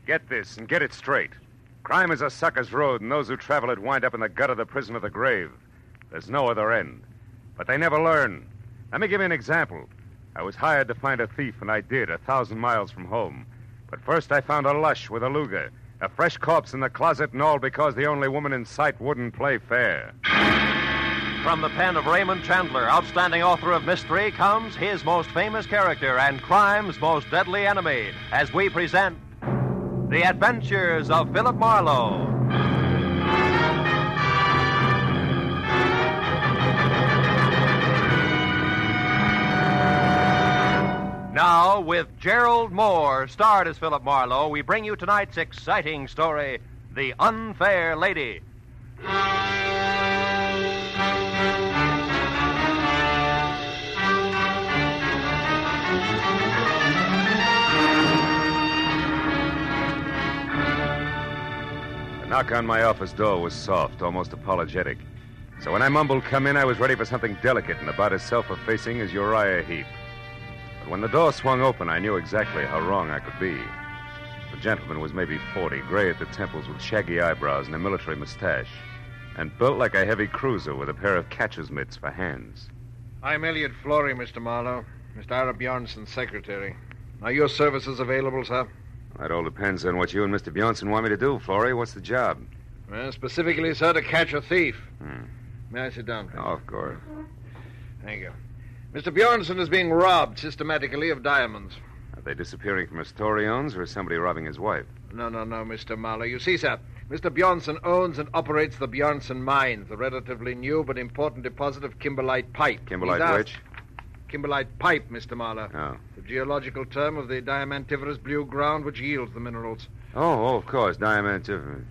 Get this and get it straight. Crime is a sucker's road, and those who travel it wind up in the gut of the prison of the grave. There's no other end. But they never learn. Let me give you an example. I was hired to find a thief, and I did, 1,000 miles from home. But first I found a lush with a Luger, a fresh corpse in the closet, and all because the only woman in sight wouldn't play fair. From the pen of Raymond Chandler, outstanding author of mystery, comes his most famous character and crime's most deadly enemy, as we present The Adventures of Philip Marlowe. Now, with Gerald Moore, starred as Philip Marlowe, we bring you tonight's exciting story, The Unfair Lady. The knock on my office door was soft, almost apologetic. So when I mumbled, "Come in," I was ready for something delicate and about as self-effacing as Uriah Heep. But when the door swung open, I knew exactly how wrong I could be. The gentleman was maybe 40, gray at the temples with shaggy eyebrows and a military mustache, and built like a heavy cruiser with a pair of catcher's mitts for hands. I'm Elliot Flory, Mr. Marlowe. Mr. Ira Bjornson's secretary. Are your services available, sir? That all depends on what you and Mr. Bjornson want me to do, Flory. What's the job? Well, specifically, sir, to catch a thief. May I sit down, please? Oh, of course. Thank you. Mr. Bjornson is being robbed systematically of diamonds. Are they disappearing from a store he owns, or is somebody robbing his wife? No, Mr. Marlowe. You see, sir, Mr. Bjornson owns and operates the Bjornson Mines, a relatively new but important deposit of kimberlite pipe. Kimberlite which? Kimberlite pipe, Mr. Marlowe. Oh. The geological term of the diamantiferous blue ground which yields the minerals. Oh, of course, diamantiferous.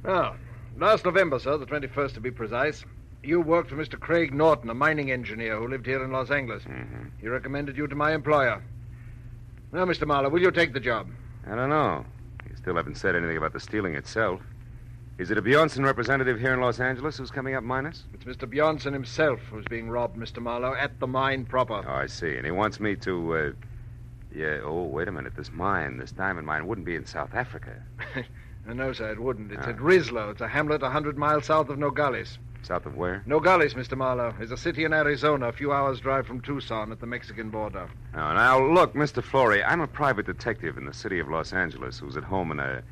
Oh, last November, sir, the 21st to be precise, you worked for Mr. Craig Norton, a mining engineer who lived here in Los Angeles. Mm-hmm. He recommended you to my employer. Now, Mr. Marlowe, will you take the job? I don't know. You still haven't said anything about the stealing itself. Is it a Bjornson representative here in Los Angeles who's coming up minus? It's Mr. Bjornson himself who's being robbed, Mr. Marlowe, at the mine proper. Oh, I see. And he wants me to, wait a minute. This diamond mine, wouldn't be in South Africa. No, sir, it wouldn't. It's at Rislo. It's a hamlet 100 miles south of Nogales. South of where? Nogales, Mr. Marlowe, is a city in Arizona, a few hours' drive from Tucson at the Mexican border. Now, look, Mr. Flory, I'm a private detective in the city of Los Angeles who's at home in a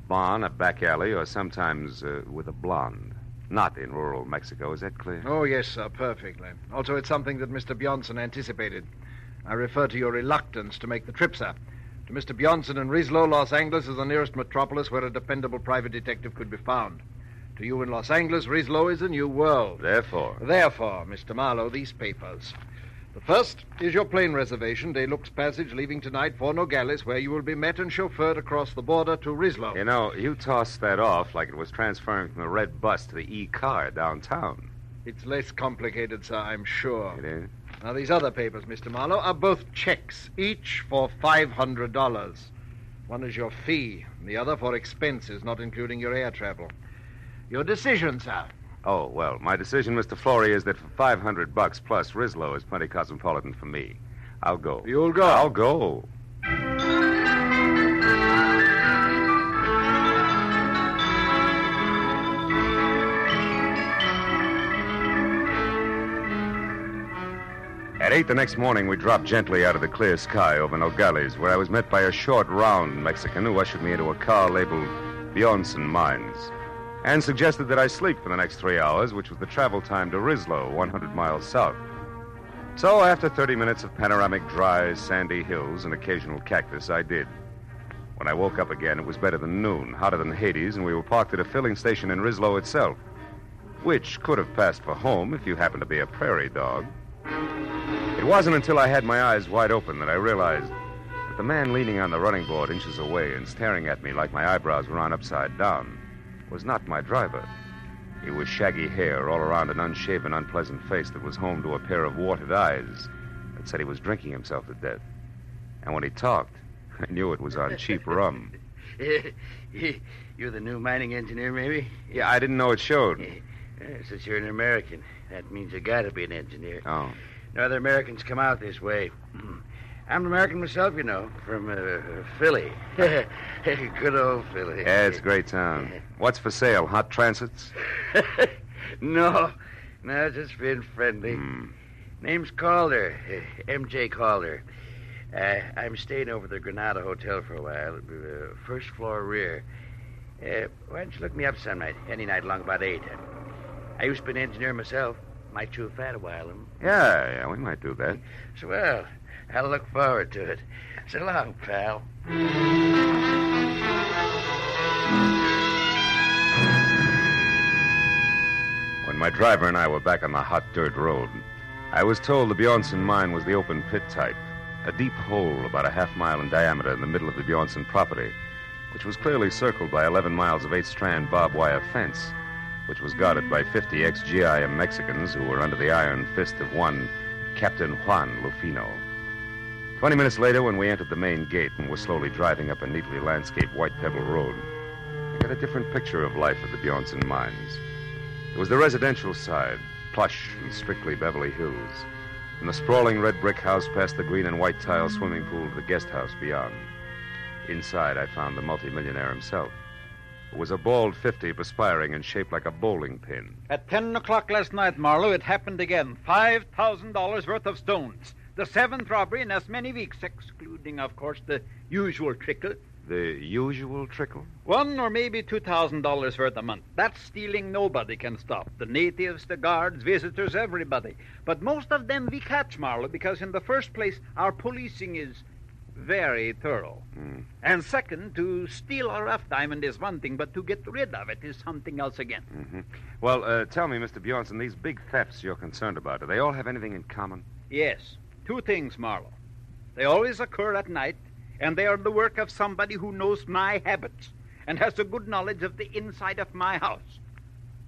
barn, a back alley, or sometimes with a blonde. Not in rural Mexico. Is that clear? Oh, yes, sir, perfectly. Also, it's something that Mr. Bjornson anticipated. I refer to your reluctance to make the trip, sir. To Mr. Bjornson in Rislo, Los Angeles is the nearest metropolis where a dependable private detective could be found. To you in Los Angeles, Rislo is a new world. Therefore, Mr. Marlowe, these papers. The first is your plane reservation, De Luxe Passage, leaving tonight for Nogales, where you will be met and chauffeured across the border to Rislo. You know, you tossed that off like it was transferring from the red bus to the E-car downtown. It's less complicated, sir, I'm sure. It is? Now, these other papers, Mr. Marlowe, are both checks, each for $500. One is your fee, and the other for expenses, not including your air travel. Your decision, sir. Oh, well, my decision, Mr. Flory, is that for $500 plus, Rislo is plenty cosmopolitan for me. I'll go. You'll go? I'll go. At 8 the next morning, we dropped gently out of the clear sky over Nogales, where I was met by a short, round Mexican who ushered me into a car labeled Bjornson Mines, and suggested that I sleep for the next 3 hours, which was the travel time to Rislo, 100 miles south. So after 30 minutes of panoramic, dry, sandy hills and occasional cactus, I did. When I woke up again, it was better than noon, hotter than Hades, and we were parked at a filling station in Rislo itself, which could have passed for home if you happened to be a prairie dog. It wasn't until I had my eyes wide open that I realized that the man leaning on the running board inches away and staring at me like my eyebrows were on upside down was not my driver. He was shaggy hair all around an unshaven, unpleasant face that was home to a pair of warted eyes that said he was drinking himself to death. And when he talked, I knew it was on cheap rum. You're the new mining engineer, maybe? Yeah, I didn't know it showed. Since you're an American, that means you gotta be an engineer. Oh. No other Americans come out this way. I'm American myself, you know, from Philly. Good old Philly. Yeah, it's a great town. What's for sale? Hot transits? No, just being friendly. Name's Calder, M.J. Calder. I'm staying over at the Granada Hotel for a while, first floor rear. Why don't you look me up some night, any night along about 8? I used to be an engineer myself. Might chew fat a while. Yeah, we might do that. So, well, I'll look forward to it. So long, pal. When my driver and I were back on the hot dirt road, I was told the Bjornson mine was the open pit type, a deep hole about a half-mile in diameter in the middle of the Bjornson property, which was clearly circled by 11 miles of 8-strand barbed wire fence, which was guarded by 50 ex-GIM Mexicans who were under the iron fist of one Captain Juan Lufino. 20 minutes later, when we entered the main gate and were slowly driving up a neatly landscaped white pebble road, I got a different picture of life at the Bjornson mines. It was the residential side, plush and strictly Beverly Hills, and the sprawling red brick house past the green and white tile swimming pool to the guest house beyond. Inside, I found the multimillionaire himself. It was a bald 50 perspiring and shaped like a bowling pin. At 10 o'clock last night, Marlowe, it happened again. $5,000 worth of stones. The 7th robbery in as many weeks, excluding, of course, the usual trickle. The usual trickle? $1,000 or maybe $2,000 worth a month. That stealing nobody can stop. The natives, the guards, visitors, everybody. But most of them we catch, Marlowe, because in the first place, our policing is very thorough. And second, to steal a rough diamond is one thing, but to get rid of it is something else again. Well, tell me, Mr. Bjornson, these big thefts you're concerned about, do they all have anything in common? Yes. 2 things, Marlowe. They always occur at night, and they are the work of somebody who knows my habits and has a good knowledge of the inside of my house.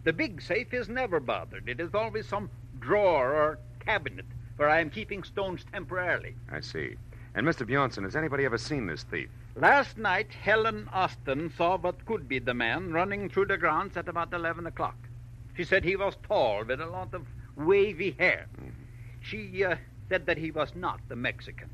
The big safe is never bothered. It is always some drawer or cabinet where I am keeping stones temporarily. I see. And, Mr. Bjornson, has anybody ever seen this thief? Last night, Helen Austin saw what could be the man running through the grounds at about 11 o'clock. She said he was tall with a lot of wavy hair. She said that he was not the Mexican.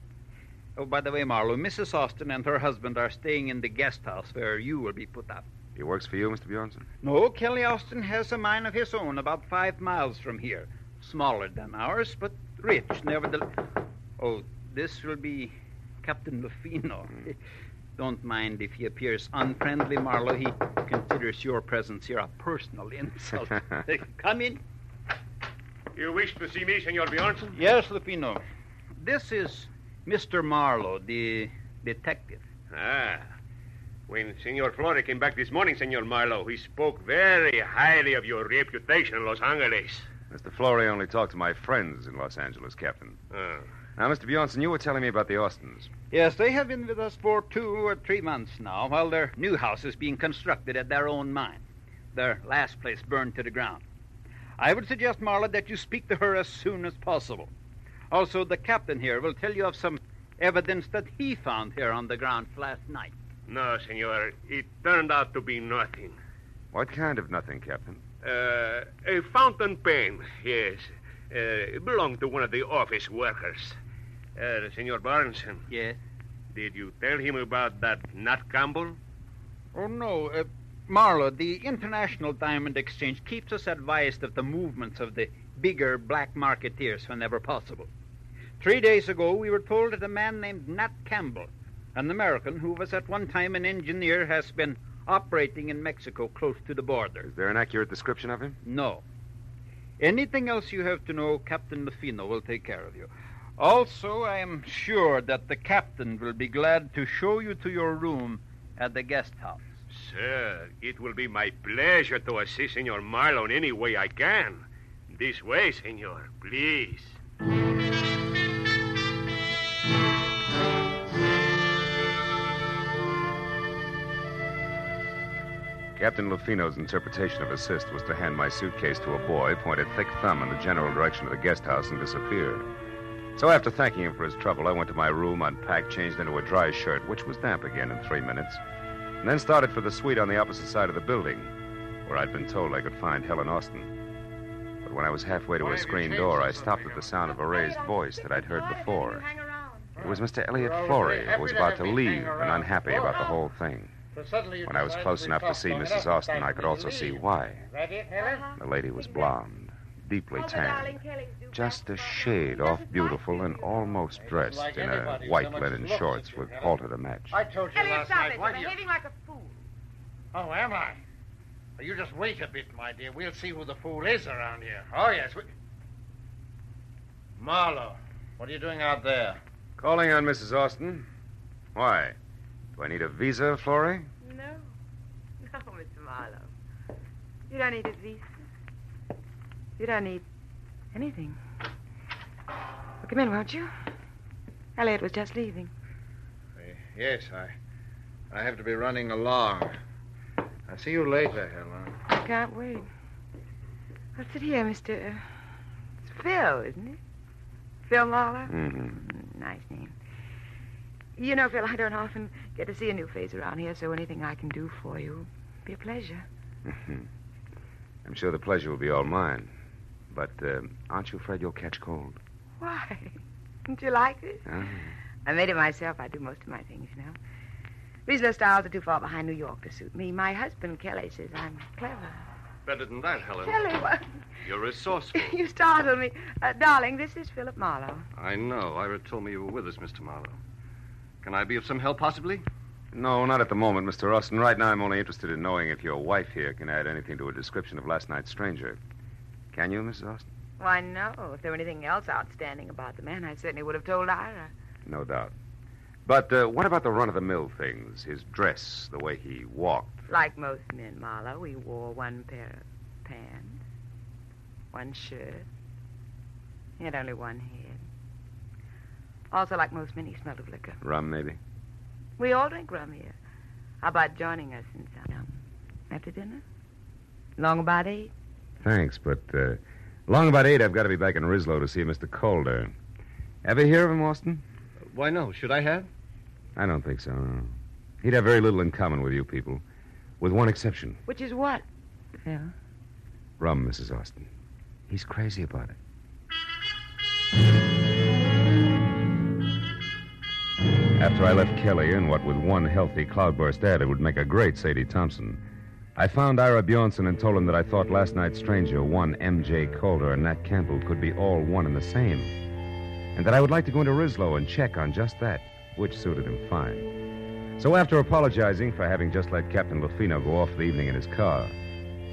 Oh, by the way, Marlowe, Mrs. Austin and her husband are staying in the guest house where you will be put up. He works for you, Mr. Bjornson? No, Kelly Austin has a mine of his own about 5 miles from here. Smaller than ours, but rich, nevertheless. Oh, this will be Captain Lufino. Don't mind if he appears unfriendly, Marlowe. He considers your presence here a personal insult. Come in. You wish to see me, Senor Bjornson? Yes, Lufino. This is Mr. Marlowe, the detective. Ah. When Senor Flore came back this morning, Senor Marlowe, he spoke very highly of your reputation in Los Angeles. Mr. Flore only talked to my friends in Los Angeles, Captain. Now, Mr. Bjornson, you were telling me about the Austins. Yes, they have been with us for 2 or 3 months now, while their new house is being constructed at their own mine. Their last place burned to the ground. I would suggest, Marlowe, that you speak to her as soon as possible. Also, the captain here will tell you of some evidence that he found here on the ground last night. No, Senor. It turned out to be nothing. What kind of nothing, Captain? A fountain pen, yes. It belonged to one of the office workers. Senor Barneson. Yes? Did you tell him about that Nat Campbell? Oh, no. Marlowe, the International Diamond Exchange keeps us advised of the movements of the bigger black marketeers whenever possible. 3 days ago, we were told that a man named Nat Campbell, an American who was at one time an engineer, has been operating in Mexico close to the border. Is there an accurate description of him? No. Anything else you have to know, Captain Lufino will take care of you. Also, I am sure that the captain will be glad to show you to your room at the guest house. Sir, it will be my pleasure to assist Senor Marlowe in any way I can. This way, Senor, please. Captain Lufino's interpretation of assist was to hand my suitcase to a boy, point a thick thumb in the general direction of the guest house, and disappear. So after thanking him for his trouble, I went to my room, unpacked, changed into a dry shirt, which was damp again in 3 minutes, and then started for the suite on the opposite side of the building, where I'd been told I could find Helen Austin. But when I was halfway to a screen door, I stopped at the sound of a raised voice that I'd heard before. It was Mr. Elliot Flory, who was about to leave and unhappy about the whole thing. When I was close enough to see Mrs. Austin, I could also see why. The lady was blonde, deeply tanned, just a shade off beautiful and almost dressed in a white linen shorts with halter to match. I told you Elliot, last stop night. it. Why You're do you... behaving like a fool. Oh, am I? Well, you just wait a bit, my dear. We'll see who the fool is around here. Oh, yes. Marlowe, what are you doing out there? Calling on Mrs. Austin. Why? Do I need a visa, Flory? No. No, Mr. Marlowe. You don't need a visa. You don't need anything. Well, come in, won't you? Elliot was just leaving. Yes, I have to be running along. I'll see you later, Helen. I can't wait. Well, sit here, Mr. It's Phil, isn't it? Phil Marlowe? Mm-hmm. Nice name. You know, Phil, I don't often get to see a new face around here, so anything I can do for you will be a pleasure. I'm sure the pleasure will be all mine. But aren't you afraid you'll catch cold? Why? Don't you like it? Oh. I made it myself. I do most of my things, you know. Regional styles are too far behind New York to suit me. My husband, Kelly, says I'm clever. Better than that, Helen. Kelly, what? You're resourceful. You startled me. Darling, this is Philip Marlowe. I know. Ira told me you were with us, Mr. Marlowe. Can I be of some help, possibly? No, not at the moment, Mr. Austin. Right now, I'm only interested in knowing if your wife here can add anything to a description of last night's stranger. Can you, Mrs. Austin? Why, no. If there were anything else outstanding about the man, I certainly would have told Ira. No doubt. But what about the run-of-the-mill things? His dress, the way he walked. Like most men, Marlowe, he wore one pair of pants, one shirt. He had only one head. Also, like most men, he smelled of liquor. Rum, maybe? We all drink rum here. How about joining us in some after dinner? Long about 8? Thanks, but long about 8, I've got to be back in Rislow to see Mr. Calder. Ever hear of him, Austin? Why, no. Should I have? I don't think so, no. He'd have very little in common with you people, with one exception. Which is what, Phil? Rum, Mrs. Austin. He's crazy about it. After I left Kelly in what with one healthy cloudburst ad, it would make a great Sadie Thompson, I found Ira Bjornson and told him that I thought last night's stranger, one M.J. Calder and Nat Campbell, could be all one and the same, and that I would like to go into Rislow and check on just that, which suited him fine. So after apologizing for having just let Captain Lufino go off for the evening in his car,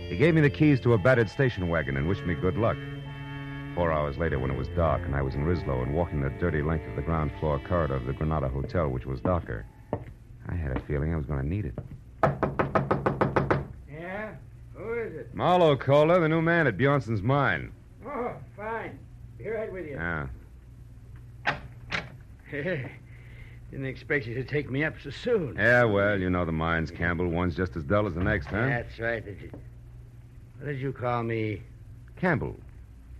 he gave me the keys to a battered station wagon and wished me good luck. 4 hours later, when it was dark and I was in Rislow and walking the dirty length of the ground floor corridor of the Granada Hotel, which was darker, I had a feeling I was going to need it. Yeah? Who is it? Marlowe Calder, the new man at Bjornson's mine. Oh, fine. Be right with you. Yeah. Didn't expect you to take me up so soon. Yeah, well, you know the mines, Campbell. One's just as dull as the next, huh? That's right. What did you call me? Campbell.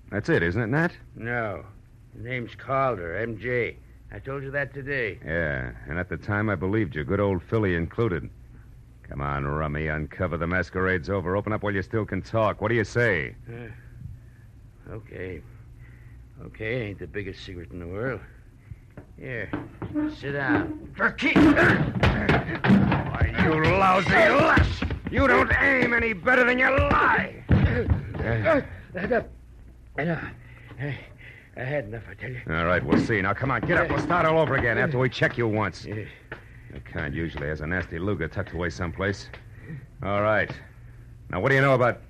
That's it, isn't it, Nat? No. The name's Calder, M.J. I told you that today. Yeah, and at the time I believed you, good old Philly included. Come on, Rummy, uncover the masquerade's over. Open up while you still can talk. What do you say? Okay. Okay, ain't the biggest secret in the world. Here, sit down. For keeps! Why, you lousy lush! You don't aim any better than you lie! I had enough, I tell you. All right, we'll see. Now, come on, get up. We'll start all over again after we check you once. The kind usually has a nasty Luger tucked away someplace. All right. Now, what do you know about...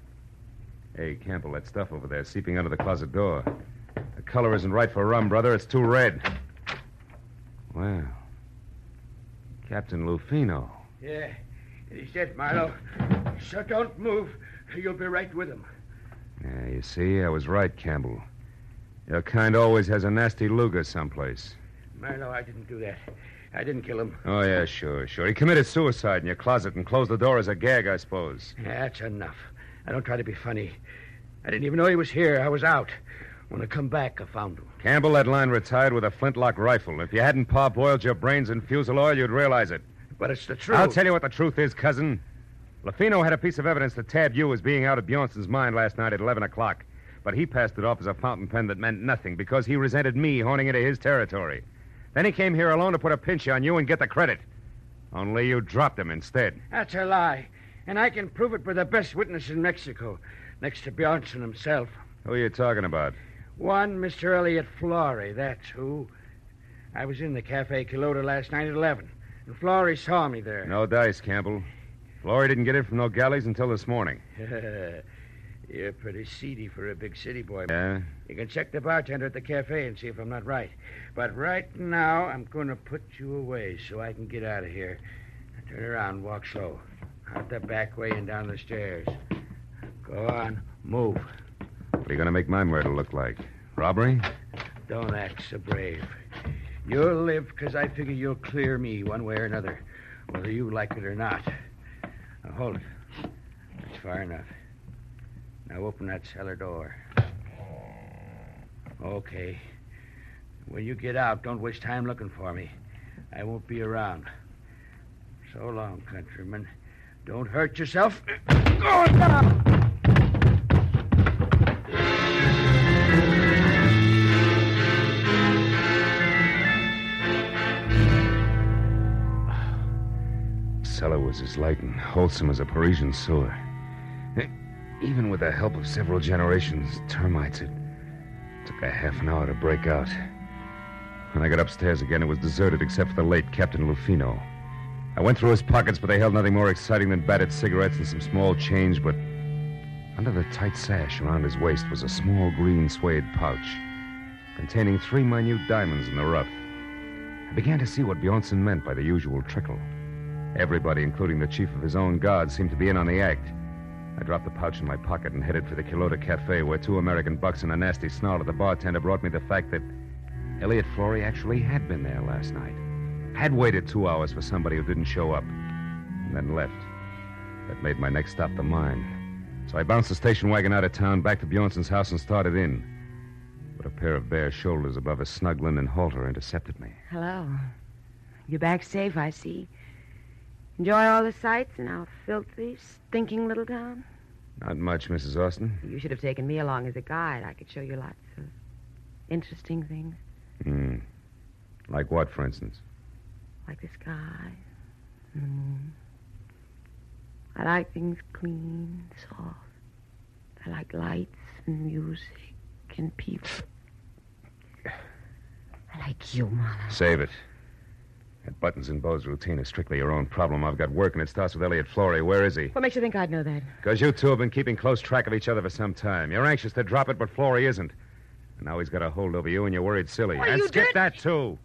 Hey, Campbell, that stuff over there seeping under the closet door. The color isn't right for rum, brother. It's too red. Well, Captain Lufino. Yeah, he said, Marlowe, so don't move. You'll be right with him. Yeah, you see, I was right, Campbell. Your kind always has a nasty Luger someplace. Marlowe, I didn't do that. I didn't kill him. Oh, yeah, sure. He committed suicide in your closet and closed the door as a gag, I suppose. Yeah, that's enough. I don't try to be funny. I didn't even know he was here. I was out. When I come back, I found him. Campbell, that line retired with a flintlock rifle. If you hadn't parboiled your brains in fusel oil, you'd realize it. But it's the truth. I'll tell you what the truth is, cousin. Lufino had a piece of evidence that tabbed you as being out at Bjornson's mine last night at 11 o'clock. But he passed it off as a fountain pen that meant nothing because he resented me horning into his territory. Then he came here alone to put a pinch on you and get the credit. Only you dropped him instead. That's a lie. And I can prove it by the best witness in Mexico, next to Bjornson himself. Who are you talking about? One Mr. Elliot Flory, that's who. I was in the Cafe Quilota last night at 11, and Flory saw me there. No dice, Campbell. Flory didn't get in from Nogales until this morning. You're pretty seedy for a big city boy. Yeah? You can check the bartender at the cafe and see if I'm not right. But right now, I'm going to put you away so I can get out of here. Now, turn around, walk slow. Out the back way and down the stairs. Go on, move. What are you going to make my murder look like? Robbery? Don't act so brave. You'll live because I figure you'll clear me one way or another, whether you like it or not. Now, hold it. That's far enough. Now open that cellar door. Okay. When you get out, don't waste time looking for me. I won't be around. So long, countryman. Don't hurt yourself. Go down! The cellar was as light and wholesome as a Parisian sewer. Even with the help of several generations of termites, it took a half an hour to break out. When I got upstairs again, it was deserted except for the late Captain Lufino. I went through his pockets, but they held nothing more exciting than battered cigarettes and some small change, but under the tight sash around his waist was a small green suede pouch containing 3 minute diamonds in the rough. I began to see what Bjornson meant by the usual trickle. Everybody, including the chief of his own guard, seemed to be in on the act. I dropped the pouch in my pocket and headed for the Quilota Cafe, where 2 American bucks and a nasty snarl at the bartender brought me the fact that Elliot Flory actually had been there last night. Had waited 2 hours for somebody who didn't show up, and then left. That made my next stop the mine. So I bounced the station wagon out of town, back to Bjornson's house, and started in. But a pair of bare shoulders above a snug linen halter intercepted me. Hello. You're back safe, I see. Enjoy all the sights in our filthy, stinking little town? Not much, Mrs. Austin. You should have taken me along as a guide. I could show you lots of interesting things. Like what, for instance? Like the sky and the moon. I like things clean, soft. I like lights and music and people. I like you, Marla. Save it. That buttons and bows routine is strictly your own problem. I've got work, and it starts with Elliot Flory. Where is he? What makes you think I'd know that? Because you two have been keeping close track of each other for some time. You're anxious to drop it, but Flory isn't. And now he's got a hold over you, and you're worried silly. Well, and you skip did... that, too.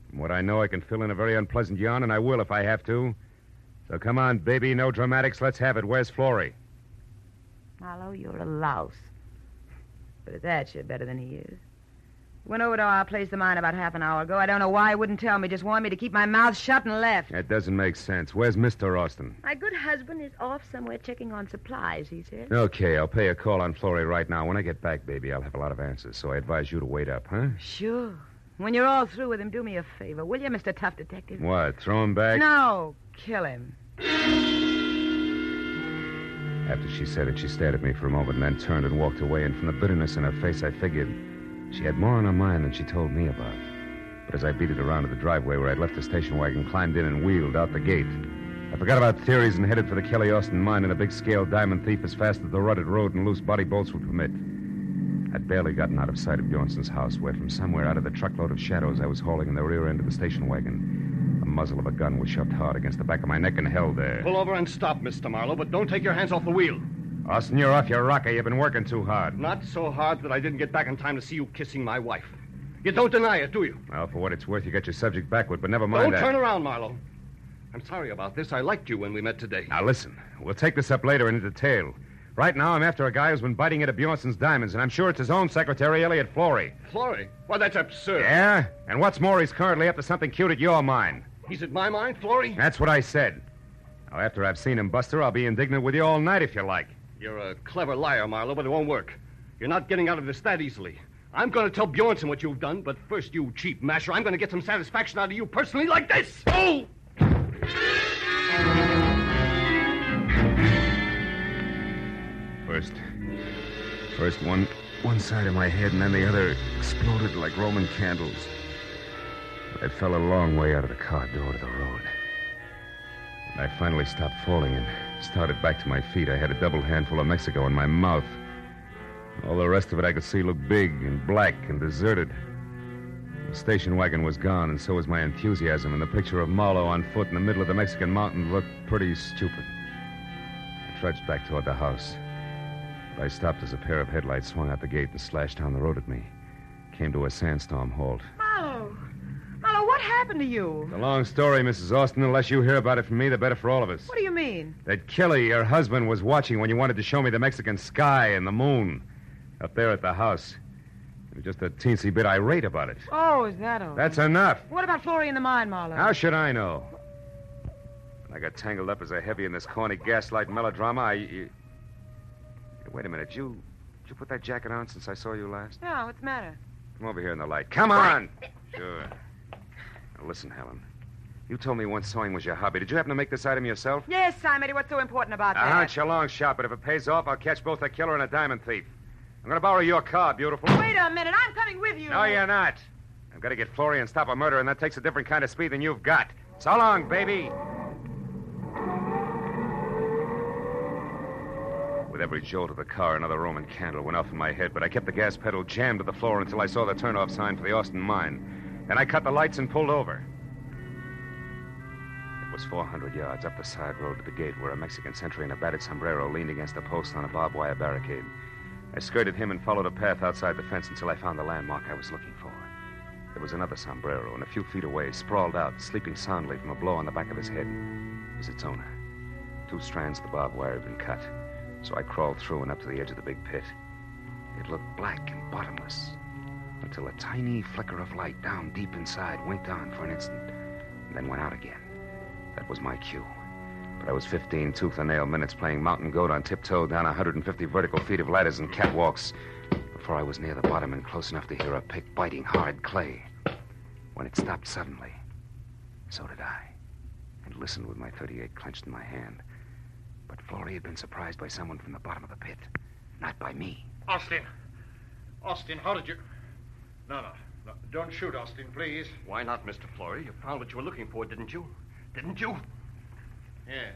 From what I know, I can fill in a very unpleasant yarn, and I will if I have to. So come on, baby, no dramatics. Let's have it. Where's Flory? Marlo, you're a louse. But at that, you're better than he is. Went over to our place of mine about half an hour ago. I don't know why he wouldn't tell me. Just warned me to keep my mouth shut and left. That doesn't make sense. Where's Mr. Austin? My good husband is off somewhere checking on supplies, he said. Okay, I'll pay a call on Flory right now. When I get back, baby, I'll have a lot of answers. So I advise you to wait up, huh? Sure. When you're all through with him, do me a favor, will you, Mr. Tough Detective? What, throw him back? No, kill him. After she said it, she stared at me for a moment and then turned and walked away. And from the bitterness in her face, I figured she had more on her mind than she told me about. But as I beat it around to the driveway where I'd left the station wagon, climbed in and wheeled out the gate, I forgot about theories and headed for the Kelly Austin mine and a big-scale diamond thief as fast as the rutted road and loose body bolts would permit. I'd barely gotten out of sight of Bjornson's house, where from somewhere out of the truckload of shadows I was hauling in the rear end of the station wagon, the muzzle of a gun was shoved hard against the back of my neck and held there. Pull over and stop, Mr. Marlowe, but don't take your hands off the wheel. Austin, you're off your rocker. You've been working too hard. Not so hard that I didn't get back in time to see you kissing my wife. You don't deny it, do you? Well, for what it's worth, you got your subject backward, but never mind Don't that. turn around, Marlowe. I'm sorry about this. I liked you when we met today. Now, listen. We'll take this up later in detail. Right now, I'm after a guy who's been biting into Bjornson's diamonds, and I'm sure it's his own secretary, Elliot Flory. Flory? Why, that's absurd. Yeah? And what's more, he's currently up to something cute at your mine. He's at my mine, Flory? That's what I said. Now, after I've seen him, Buster, I'll be indignant with you all night if you like. You're a clever liar, Marlowe, but it won't work. You're not getting out of this that easily. I'm going to tell Bjornson what you've done, but first, you cheap masher, I'm going to get some satisfaction out of you personally like this. Oh! First one side of my head, and then the other exploded like Roman candles. I fell a long way out of the car door to the road. When I finally stopped falling and started back to my feet, I had a double handful of Mexico in my mouth. All the rest of it I could see looked big and black and deserted. The station wagon was gone, and so was my enthusiasm, and the picture of Marlowe on foot in the middle of the Mexican mountain looked pretty stupid. I trudged back toward the house. But I stopped as a pair of headlights swung out the gate and slashed down the road at me. Came to a sandstorm halt. Marlowe! Marlowe, what happened to you? It's a long story, Mrs. Austin. The less you hear about it from me, the better for all of us. What do you mean? That Kelly, your husband, was watching when you wanted to show me the Mexican sky and the moon up there at the house. He was just a teensy bit irate about it. Oh, is that all? That's enough. What about Florrie and the mine, Marlowe? How should I know? When I got tangled up as a heavy in this corny gaslight melodrama, Wait a minute. Did you put that jacket on since I saw you last? No, what's the matter? Come over here in the light. Come on! Sure. Now, listen, Helen. You told me once sewing was your hobby. Did you happen to make this item yourself? Yes, Simon. What's so important about that? Now, hunt your long shot, but if it pays off, I'll catch both a killer and a diamond thief. I'm going to borrow your car, beautiful. Wait a minute. I'm coming with you. No, you're not. I've got to get Florrie and stop a murder, and that takes a different kind of speed than you've got. So long, baby. With every jolt of the car, another Roman candle went off in my head, but I kept the gas pedal jammed to the floor until I saw the turnoff sign for the Austin mine. Then I cut the lights and pulled over. It was 400 yards up the side road to the gate where a Mexican sentry in a battered sombrero leaned against a post on a barbed wire barricade. I skirted him and followed a path outside the fence until I found the landmark I was looking for. There was another sombrero, and a few feet away, sprawled out, sleeping soundly from a blow on the back of his head, was its owner. 2 strands of the barbed wire had been cut. So I crawled through and up to the edge of the big pit. It looked black and bottomless until a tiny flicker of light down deep inside winked on for an instant and then went out again. That was my cue. But I was 15 tooth-and-nail minutes playing mountain goat on tiptoe down 150 vertical feet of ladders and catwalks before I was near the bottom and close enough to hear a pick biting hard clay. When it stopped suddenly, so did I, and listened with my .38 clenched in my hand. But Florrie had been surprised by someone from the bottom of the pit, not by me. Austin, how did you... No, don't shoot, Austin, please. Why not, Mr. Florrie? You found what you were looking for, didn't you? Didn't you? Yeah.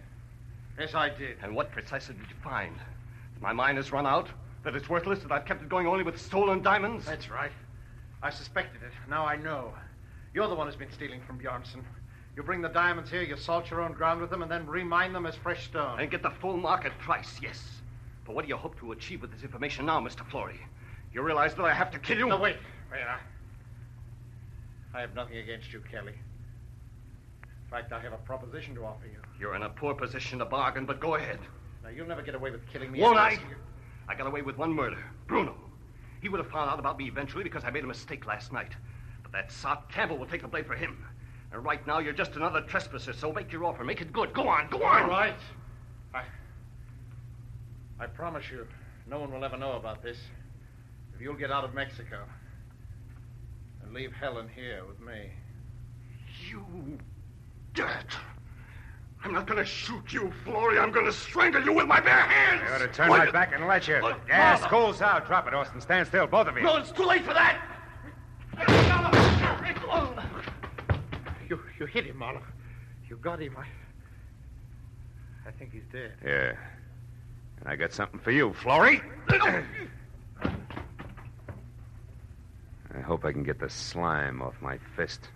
Yes, I did. And what precisely did you find? That my mine has run out? That it's worthless? That I've kept it going only with stolen diamonds? That's right. I suspected it. Now I know. You're the one who's been stealing from Bjornson. You bring the diamonds here, you salt your own ground with them, and then remine them as fresh stone. And get the full market price, yes. But what do you hope to achieve with this information now, Mr. Florrie? You realize that I have to kill you? No, wait. I have nothing against you, Kelly. In fact, I have a proposition to offer you. You're in a poor position to bargain, but go ahead. Now, you'll never get away with killing me. Won't I? I got away with one murder. Bruno. He would have found out about me eventually because I made a mistake last night. But that sot Campbell will take the blame for him. And right now, you're just another trespasser, so make your offer. Make it good. Go on. All right. I promise you, no one will ever know about this. If you'll get out of Mexico and leave Helen here with me. You dirt. I'm not going to shoot you, Florrie. I'm going to strangle you with my bare hands. I ought to turn my back and let you. Yeah, school's out. Drop it, Austin. Stand still, both of you. No, it's too late for that. You hit him, Marlowe. You got him. I think he's dead. Yeah. And I got something for you, Florrie. I hope I can get the slime off my fist.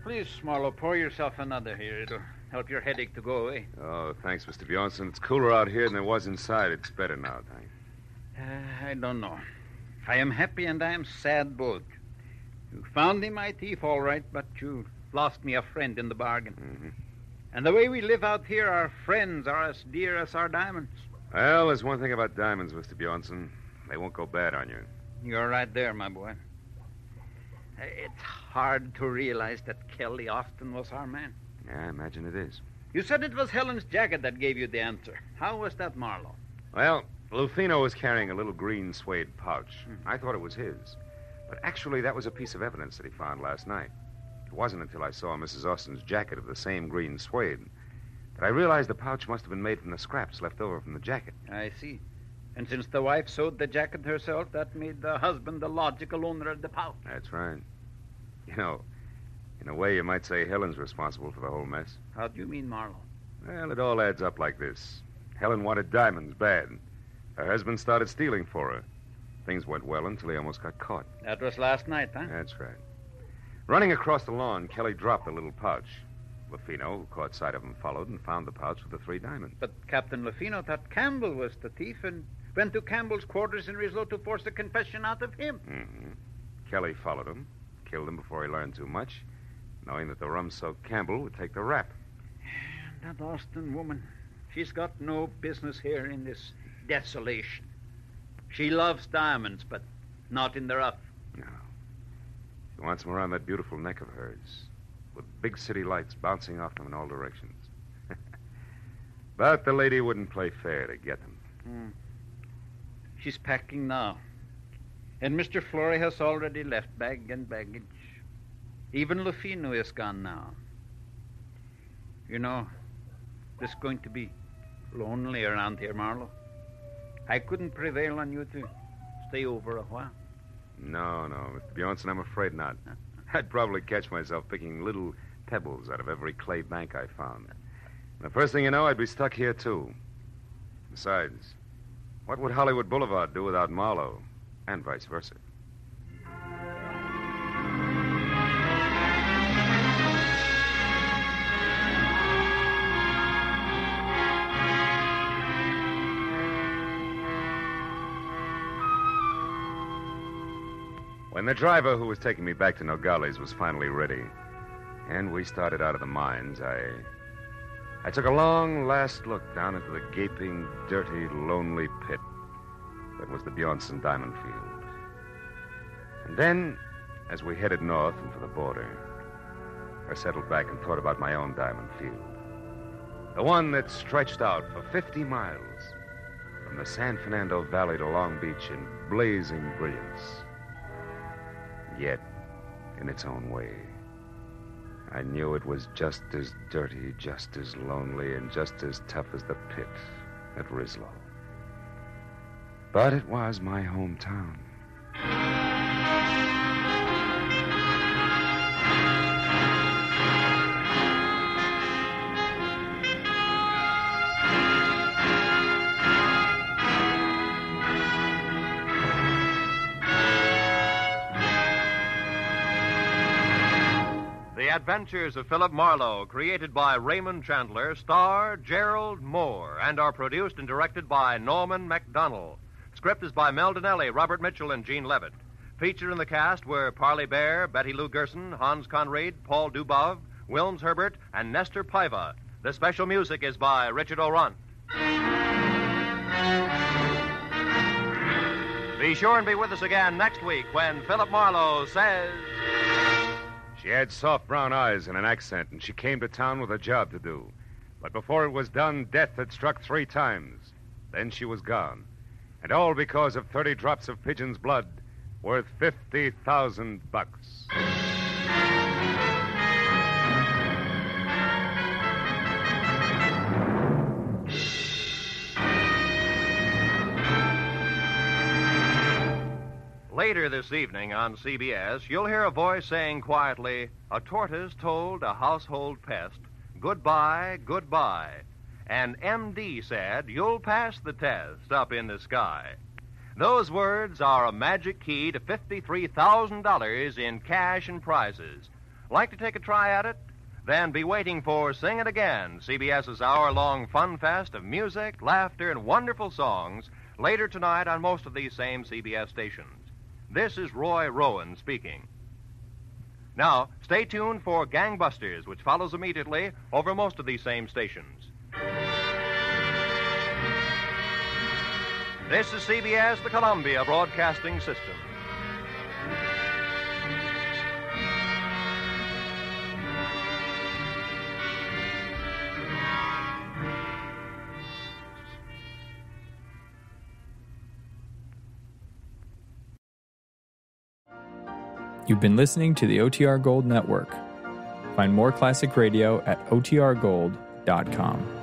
Please, Marlowe, pour yourself another here. It'll help your headache to go away. Oh, thanks, Mr. Bjornson. It's cooler out here than it was inside. It's better now, thanks. I don't know. I am happy and I am sad both. You found me my thief, all right, but you lost me a friend in the bargain. Mm-hmm. And the way we live out here, our friends are as dear as our diamonds. Well, there's one thing about diamonds, Mr. Bjornson. They won't go bad on you. You're right there, my boy. It's hard to realize that Kelly Austin was our man. Yeah, I imagine it is. You said it was Helen's jacket that gave you the answer. How was that, Marlowe? Well, Lufino was carrying a little green suede pouch. I thought it was his. But actually, that was a piece of evidence that he found last night. It wasn't until I saw Mrs. Austin's jacket of the same green suede that I realized the pouch must have been made from the scraps left over from the jacket. I see. And since the wife sewed the jacket herself, that made the husband the logical owner of the pouch. That's right. You know, in a way, you might say Helen's responsible for the whole mess. How do you mean, Marlowe? Well, it all adds up like this. Helen wanted diamonds bad. Her husband started stealing for her. Things went well until he almost got caught. That was last night, huh? That's right. Running across the lawn, Kelly dropped the little pouch. Lafino, who caught sight of him, followed and found the pouch with the 3 diamonds. But Captain Lafino thought Campbell was the thief and went to Campbell's quarters in Rislo to force a confession out of him. Mm-hmm. Kelly followed him, killed him before he learned too much, knowing that the rum-soaked Campbell would take the rap. That Austin woman, she's got no business here in this desolation. She loves diamonds, but not in the rough. No. She wants them around that beautiful neck of hers, with big city lights bouncing off them in all directions. But the lady wouldn't play fair to get them. She's packing now. And Mr. Flory has already left bag and baggage. Even Lafino is gone now. You know, it's going to be lonely around here, Marlowe. I couldn't prevail on you to stay over a while. No, Mr. Bjornson, I'm afraid not. I'd probably catch myself picking little pebbles out of every clay bank I found. And the first thing you know, I'd be stuck here, too. Besides, what would Hollywood Boulevard do without Marlowe? And vice versa. When the driver who was taking me back to Nogales was finally ready, and we started out of the mines, I took a long last look down into the gaping, dirty, lonely pit that was the Bjornson Diamond Field. And then, as we headed north and for the border, I settled back and thought about my own diamond field. The one that stretched out for 50 miles from the San Fernando Valley to Long Beach in blazing brilliance. Yet, in its own way, I knew it was just as dirty, just as lonely, and just as tough as the pit at Rislo. But it was my hometown. The Adventures of Philip Marlowe, created by Raymond Chandler, star Gerald Moore, and are produced and directed by Norman MacDonald. Script is by Mel Donnelly, Robert Mitchell, and Gene Levitt. Featured in the cast were Parley Bear, Betty Lou Gerson, Hans Conried, Paul Dubov, Wilms Herbert, and Nestor Paiva. The special music is by Richard O'Runt. Be sure and be with us again next week when Philip Marlowe says... She had soft brown eyes and an accent, and she came to town with a job to do. But before it was done, death had struck 3 times. Then she was gone. And all because of 30 drops of pigeon's blood worth $50,000. Later this evening on CBS, you'll hear a voice saying quietly, "A tortoise told a household pest, goodbye, goodbye." And MD said, "You'll pass the test up in the sky." Those words are a magic key to $53,000 in cash and prizes. Like to take a try at it? Then be waiting for Sing It Again, CBS's hour-long fun fest of music, laughter, and wonderful songs later tonight on most of these same CBS stations. This is Roy Rowan speaking. Now, stay tuned for Gangbusters, which follows immediately over most of these same stations. This is CBS, the Columbia Broadcasting System. You've been listening to the OTR Gold Network. Find more classic radio at otrgold.com.